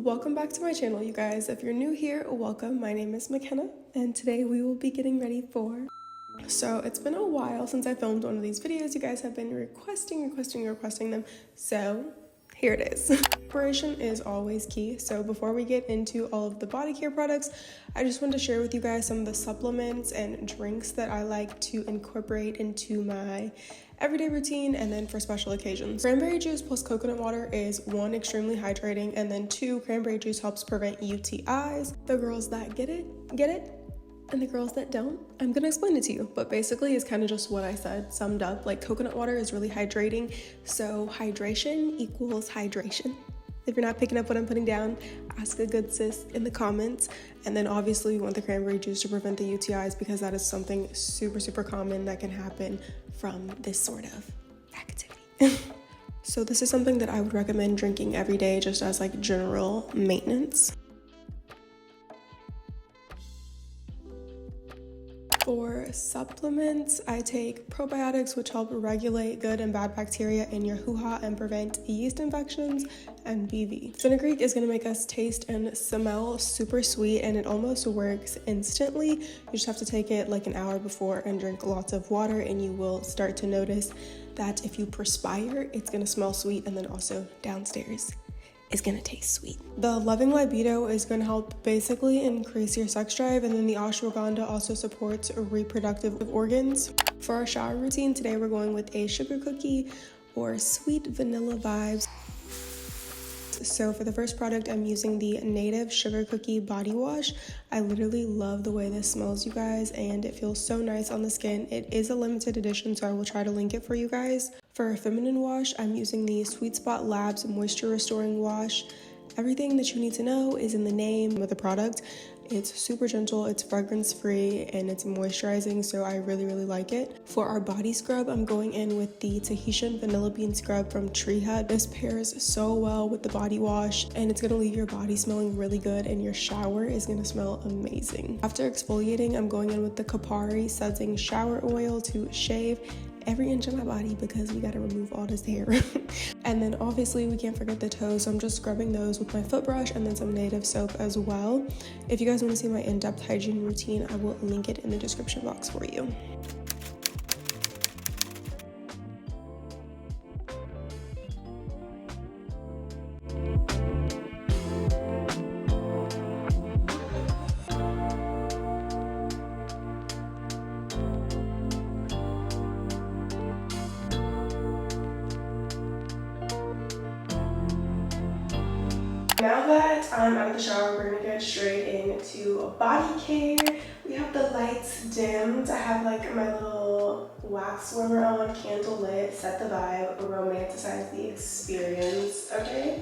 Welcome back to my channel, you guys. If you're new here, welcome. My name is McKenna, and today we will be getting ready for... So it's been a while since I filmed one of these videos. You guys have been requesting them, so here it is. Preparation is always key, so before we get into all of the body care products, I just want to share with you guys some of the supplements and drinks that I like to incorporate into my everyday routine and then for special occasions. Cranberry juice plus coconut water is 1, extremely hydrating, and then 2, cranberry juice helps prevent UTIs. The girls that get it, and the girls that don't, I'm gonna explain it to you. But basically it's kind of just what I said summed up. Like, coconut water is really hydrating, so hydration equals hydration. If you're not picking up what I'm putting down, ask a good sis in the comments. And then obviously we want the cranberry juice to prevent the UTIs, because that is something super common that can happen from this sort of activity. So this is something that I would recommend drinking every day, just as like general maintenance. For supplements, I take probiotics, which help regulate good and bad bacteria in your hoo-ha and prevent yeast infections, and BV. Fenugreek is going to make us taste and smell super sweet, and it almost works instantly. You just have to take it like an hour before and drink lots of water, and you will start to notice that if you perspire, it's going to smell sweet, and then also downstairs is gonna taste sweet. The Loving Libido is gonna help basically increase your sex drive, and then the ashwagandha also supports reproductive organs. For our shower routine today, we're going with a sugar cookie or sweet vanilla vibes. So for the first product, I'm using the Native Sugar Cookie Body Wash. I literally love the way this smells, you guys, and it feels so nice on the skin. It is a limited edition, so I will try to link it for you guys. For a feminine wash, I'm using the Sweet Spot Labs Moisture Restoring Wash. Everything that you need to know is in the name of the product. It's super gentle, it's fragrance free, and it's moisturizing, so I really like it. For our body scrub, I'm going in with the Tahitian Vanilla Bean Scrub from Tree Hut. This pairs so well with the body wash, and it's gonna leave your body smelling really good, and your shower is gonna smell amazing. After exfoliating, I'm going in with the Kapari Sudsing Shower Oil to shave every inch of my body, because we gotta remove all this hair. And then obviously we can't forget the toes, so I'm just scrubbing those with my foot brush and then some native soap as well. If you guys want to see my in-depth hygiene routine, I will link it in the description box for you. Now that I'm out of the shower, we're gonna get straight into body care. We have the lights dimmed. I have like my little wax warmer on, candle lit, set the vibe, romanticize the experience, okay?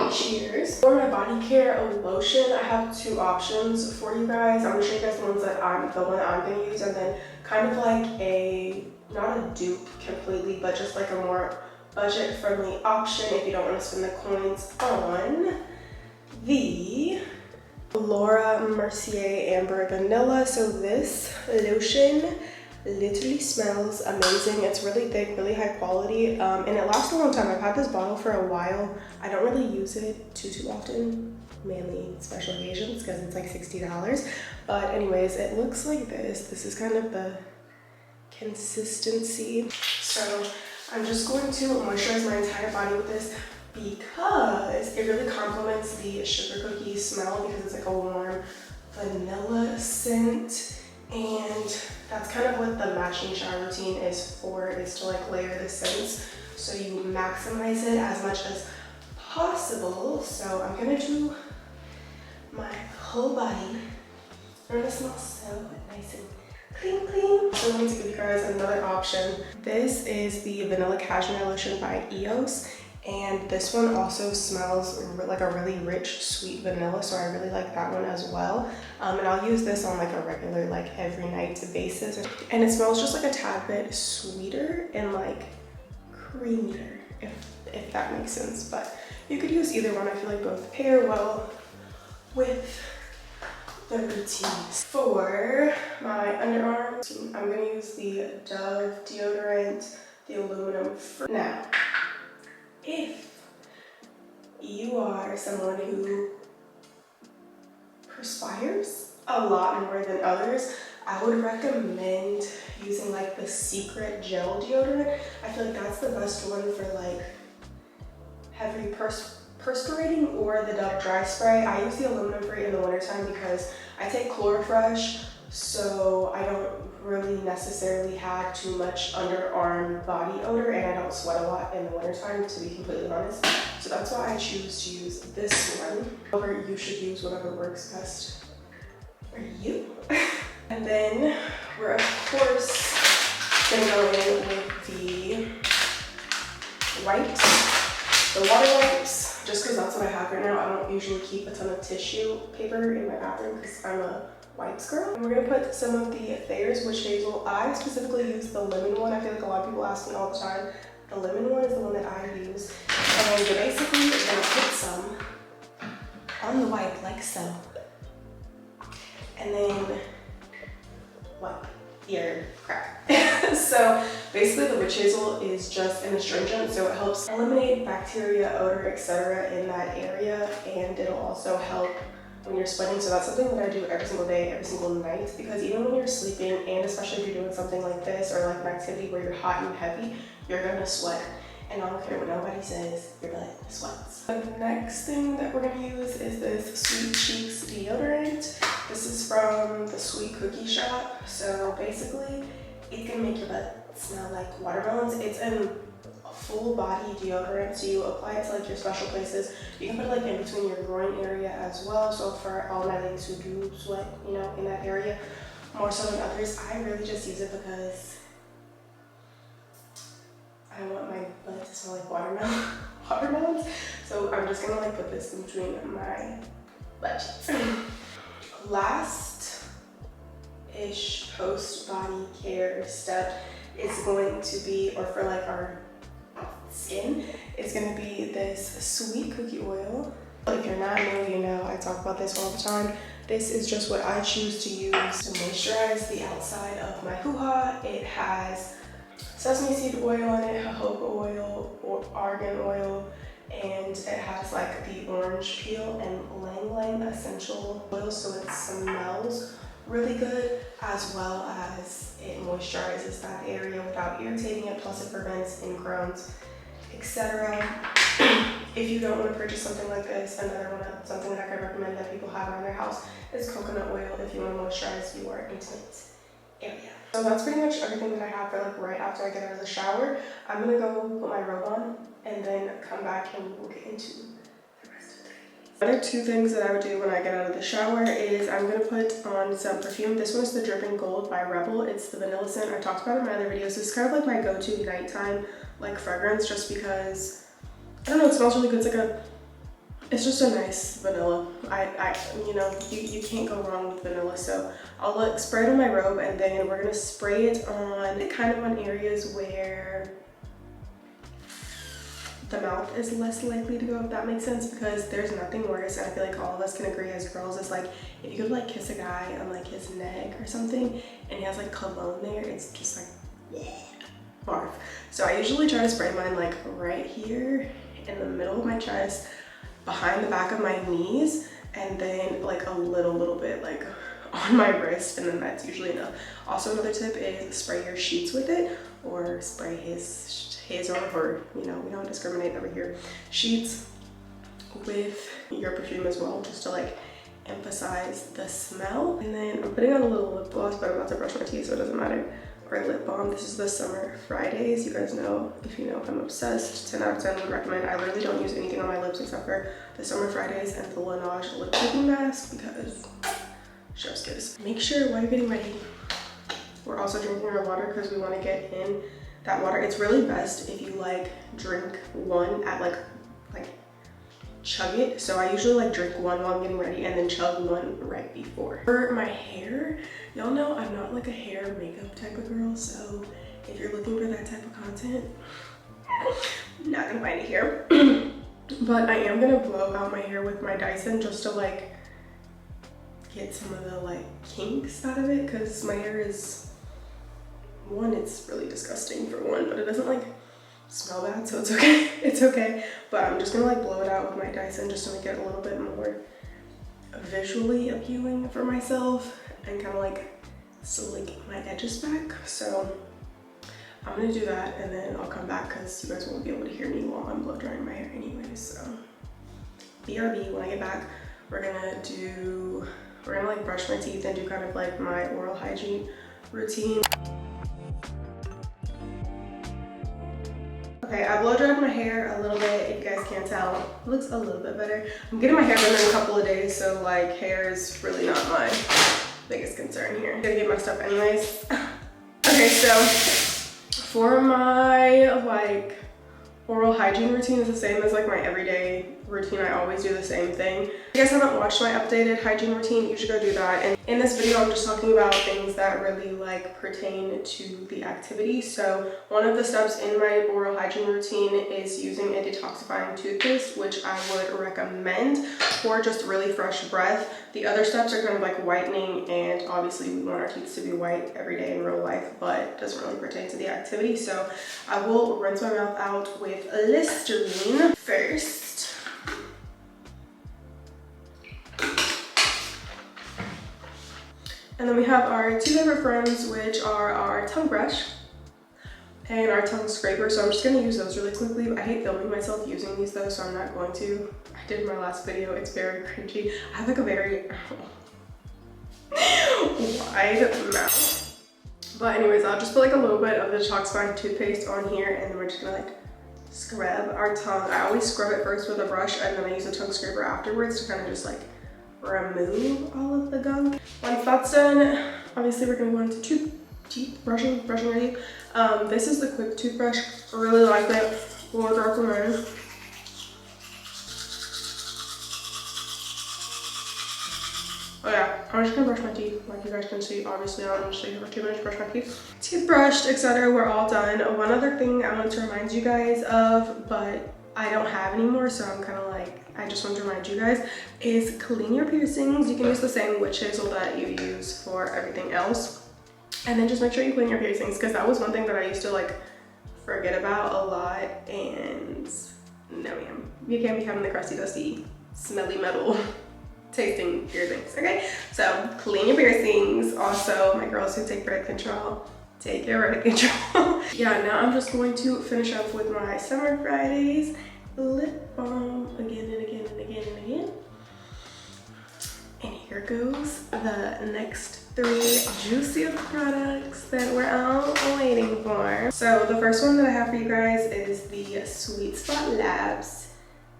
Cheers. For my body care lotion, I have 2 options for you guys. I'm gonna show you guys the one that I'm gonna use, and then kind of like a, not a dupe completely, but just like a more budget-friendly option if you don't want to spend the coins on the Laura Mercier Amber Vanilla. So this lotion literally smells amazing. It's really thick, really high quality, and it lasts a long time. I've had this bottle for a while. I don't really use it too often, mainly special occasions, because it's like $60. But anyways, it looks like this. This is kind of the consistency. So I'm just going to moisturize my entire body with this, because it really complements the sugar cookie smell, because it's like a warm vanilla scent. And that's kind of what the matching shower routine is for, is to like layer the scents so you maximize it as much as possible. So I'm gonna do my whole body. It's gonna smell so nice and clean. So I'm going to give you guys another option. This is the Vanilla Cashmere Lotion by EOS, and this one also smells like a really rich, sweet vanilla, so I really like that one as well. And I'll use this on like a regular, like every night basis. And it smells just like a tad bit sweeter and like creamier, if that makes sense. But you could use either one. I feel like both pair well with the routines. For my underarms, I'm gonna use the Dove deodorant, the aluminum. Now, if you are someone who perspires a lot more than others, I would recommend using like the Secret Gel deodorant. I feel like that's the best one for like heavy perspirating, or the Dove Dry Spray. I use the aluminum free in the wintertime because I take Chlorofresh, so I don't really necessarily have too much underarm body odor, and I don't sweat a lot in the wintertime, to be completely honest. So that's why I choose to use this one. However, you should use whatever works best for you. And then we're of course gonna go in with the wipes, the water wipes, just because that's what I have right now. I don't usually keep a ton of tissue paper in my bathroom because I'm a wipes girl. And we're gonna put some of the Thayer's Witch Hazel. I specifically use the lemon one. I feel like a lot of people ask me all the time. The lemon one is the one that I use. And you're basically gonna put some on the wipe like so. And then wipe your crap. So basically the witch hazel is just an astringent, so it helps eliminate bacteria, odor, etc. in that area, and it'll also help when you're sweating. So that's something that I do every single day, every single night, because even when you're sleeping, and especially if you're doing something like this or like an activity where you're hot and heavy, you're gonna sweat. And I don't care what nobody says, your butt sweats. The next thing that we're gonna use is this Sweet Cheeks deodorant. This is from the Sweet Cookie Shop. So basically, it can make your butt smell like watermelons. It's a full body deodorant, so you apply it to like your special places. You can put it like in between your groin area as well. So for all my ladies who do sweat, you know, in that area, more so than others, I really just use it because I want my butt to smell like watermelons. So I'm just gonna like put this in between my butt cheeks. Last-ish post body care step is going to be, or for like our skin, is gonna be this Sweet Cookie Oil. If you're not new, you know I talk about this all the time. This is just what I choose to use to moisturize the outside of my hoo-ha. It has sesame seed oil in it, jojoba oil, or argan oil, and it has like the orange peel and lang lang essential oil, so it smells really good, as well as it moisturizes that area without irritating it, plus it prevents ingrowns, etc. If you don't want to purchase something like this, another one, something that I could recommend that people have around their house is coconut oil if you want to moisturize your intimate area. So that's pretty much everything that I have for like right after I get out of the shower. I'm gonna go put my robe on and then come back and we'll get into the rest of the day. The other two things that I would do when I get out of the shower is I'm gonna put on some perfume. This one's the Dripping Gold by Rebel. It's the vanilla scent. I talked about it in my other videos. It's kind of like my go-to nighttime like fragrance, just because I don't know, it smells really good. It's just a nice vanilla. You know, you can't go wrong with vanilla. So I'll like spray it on my robe, and then we're gonna spray it on kind of on areas where the mouth is less likely to go, if that makes sense, because there's nothing worse, and I feel like all of us can agree as girls, is like if you go to like kiss a guy on like his neck or something and he has like cologne there, it's just like barf. So I usually try to spray mine like right here in the middle of my chest, behind the back of my knees, and then like a little bit like on my wrist, and then that's usually enough. Also, another tip is spray your sheets with it, or spray his or her, you know, we don't discriminate over here, sheets with your perfume as well, just to like emphasize the smell. And then I'm putting on a little lip gloss, but I'm about to brush my teeth so it doesn't matter. Or lip balm. This is the Summer Fridays. You guys know, if you know, I'm obsessed. 10 out of 10 would recommend. I literally don't use anything on my lips except for the Summer Fridays and the Laneige lip treatment mask, because chef's kiss. Make sure while you're getting ready, we're also drinking our water, because we want to get in that water. It's really best if you like drink one at like chug it. So I usually like drink one while I'm getting ready and then chug one right before. For my hair, y'all know I'm not like a hair makeup type of girl, so if you're looking for that type of content, I'm not gonna find it here. But I am gonna blow out my hair with my Dyson, just to like get some of the like kinks out of it, because my hair is, one, it's really disgusting for one, but it doesn't like smell bad, so it's okay. It's okay. But I'm just gonna like blow it out with my Dyson just to make it a little bit more visually appealing for myself and kind of like slick my edges back. So I'm gonna do that and then I'll come back because you guys won't be able to hear me while I'm blow drying my hair anyways. So BRB, when I get back, we're gonna like brush my teeth and do kind of like my oral hygiene routine. Okay, I blow dried my hair a little bit. If you guys can't tell, it looks a little bit better. I'm getting my hair done in a couple of days, so like hair is really not my biggest concern here. I'm gonna get my stuff anyways. Okay, so for my like oral hygiene routine is the same as like my everyday routine. I always do the same thing. If you guys haven't watched my updated hygiene routine, you should go do that. And in this video, I'm just talking about things that really like pertain to the activity. So one of the steps in my oral hygiene routine is using a detoxifying toothpaste, which I would recommend for just really fresh breath. The other steps are kind of like whitening, and obviously we want our teeth to be white every day in real life, but it doesn't really pertain to the activity. So I will rinse my mouth out with Listerine first. And then we have our two favorite friends, which are our tongue brush and our tongue scraper. So I'm just gonna use those really quickly. I hate filming myself using these though, so I'm not going to. I did in my last video, it's very cringy. I have like a very wide mouth. But anyways, I'll just put like a little bit of the detoxifying toothpaste on here, and then we're just gonna like scrub our tongue. I always scrub it first with a brush, and then I use a tongue scraper afterwards to kind of just like remove all of the gunk. Once that's done, obviously we're gonna go into teeth brushing ready. This is the quick toothbrush. I really like it. Would recommend. Oh yeah, I'm just gonna brush my teeth. Like you guys can see, obviously I'm gonna stay here for 2 minutes, brush my teeth. Teeth brushed, etc. We're all done. One other thing I want to remind you guys of, but I don't have anymore, so I'm kind of like, I just want to remind you guys, is clean your piercings. You can use the same witch hazel that you use for everything else. And then just make sure you clean your piercings, because that was one thing that I used to like forget about a lot. And no ma'am, you can't be having the crusty dusty smelly metal tasting piercings. Okay, so clean your piercings. Also, my girls who take birth control, take your birth control. Yeah, now I'm just going to finish up with my Summer Fridays lip balm again and again and again and again. And here goes the next 3 juicy products that we're all waiting for. So the first one that I have for you guys is the Sweet Spot Labs.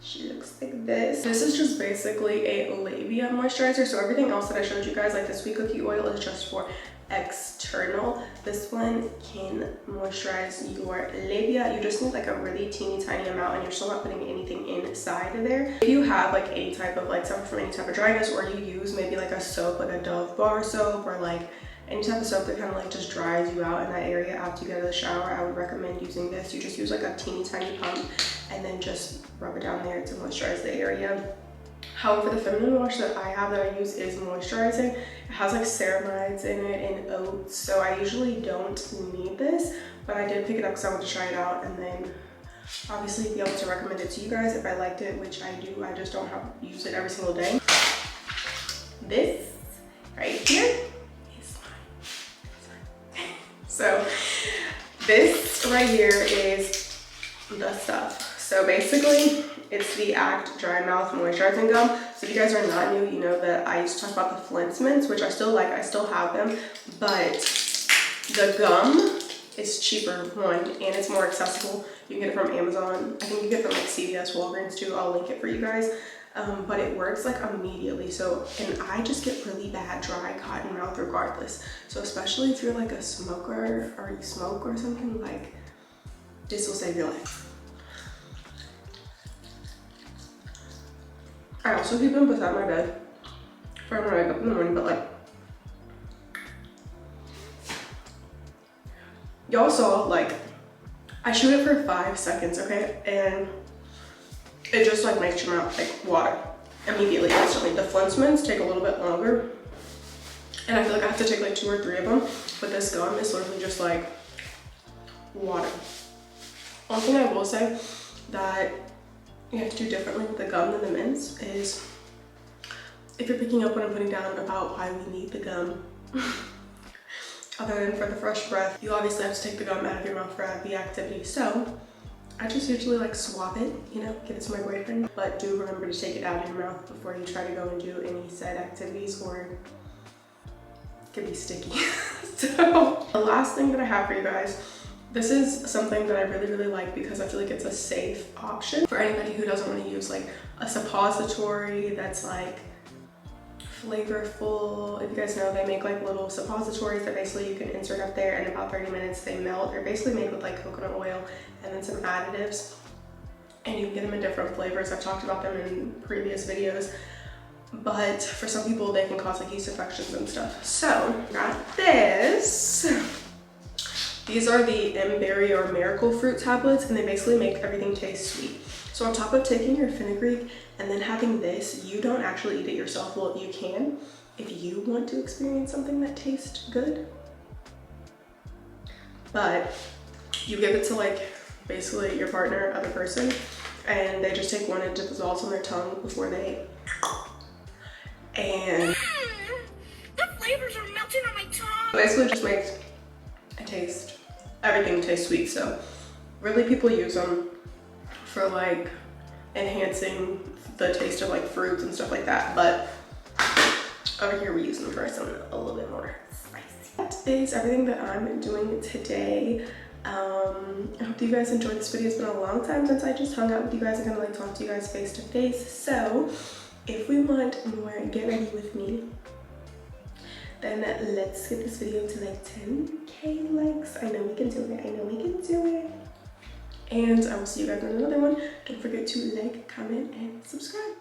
She looks like this. This is just basically a labia moisturizer. So everything else that I showed you guys, like the sweet cookie oil, is just for external. This one can moisturize your labia. You just need like a really teeny tiny amount, and you're still not putting anything inside of there. If you have like any type of like suffer from any type of dryness, or you use maybe like a soap, like a Dove bar soap, or like any type of soap that kind of like just dries you out in that area after you get out of the shower, I would recommend using this. You just use like a teeny tiny pump and then just rub it down there to moisturize the area. However, the feminine wash that I have that I use is moisturizing. It has like ceramides in it and oats, so I usually don't need this, but I did pick it up because I wanted to try it out, and then obviously be able to recommend it to you guys if I liked it, which I do. I just don't have to use it every single day. This right here is mine. So this right here is the stuff. So basically, it's the Act Dry Mouth Moisturizing Gum. So if you guys are not new, you know that I used to talk about the Flint's Mints, which I still like, I still have them, but the gum is cheaper, one, and it's more accessible. You can get it from Amazon. I think you get it from like CVS, Walgreens too. I'll link it for you guys. But it works like immediately. So, and I just get really bad dry cotton mouth regardless. So especially if you're like a smoker or you smoke or something, like this will save your life. I also keep them beside my bed for when I wake up in the morning, but like, y'all saw, like, I shoot it for 5 seconds, okay? And it just like makes your mouth like water immediately, instantly. The Flint's Mints take a little bit longer, and I feel like I have to take like 2 or 3 of them, but this gum is literally just like water. One thing I will say that you have to do differently with the gum than the mints is, if you're picking up what I'm putting down about why we need the gum, other than for the fresh breath, you obviously have to take the gum out of your mouth for the activity. So I just usually like swap it, you know, give it to my boyfriend, but do remember to take it out of your mouth before you try to go and do any said activities, or it could be sticky. So the last thing that I have for you guys, this is something that I really like because I feel like it's a safe option for anybody who doesn't want to use like a suppository that's like flavorful. If you guys know, they make like little suppositories that basically you can insert up there, and in about 30 minutes they melt. They're basically made with like coconut oil and then some additives, and you can get them in different flavors. I've talked about them in previous videos, but for some people they can cause like yeast infections and stuff. So got this. These are the M-berry or miracle fruit tablets, and they basically make everything taste sweet. So on top of taking your fenugreek and then having this, you don't actually eat it yourself. Well, you can if you want to experience something that tastes good, but you give it to like basically your partner, other person, and they just take one and dissolve on their tongue before they and the flavors are melting on my tongue. Basically just makes it taste, everything tastes sweet. So really people use them for like enhancing the taste of like fruits and stuff like that, but over here we use them for something a little bit more spicy. That is everything that I'm doing today. I hope that you guys enjoyed this video. It's been a long time since I just hung out with you guys and kind of like talked to you guys face to face. So if we want more Get Ready With Me, then let's get this video to like 10K likes. I know we can do it. I know we can do it. And I will see you guys in another one. Don't forget to like, comment, and subscribe.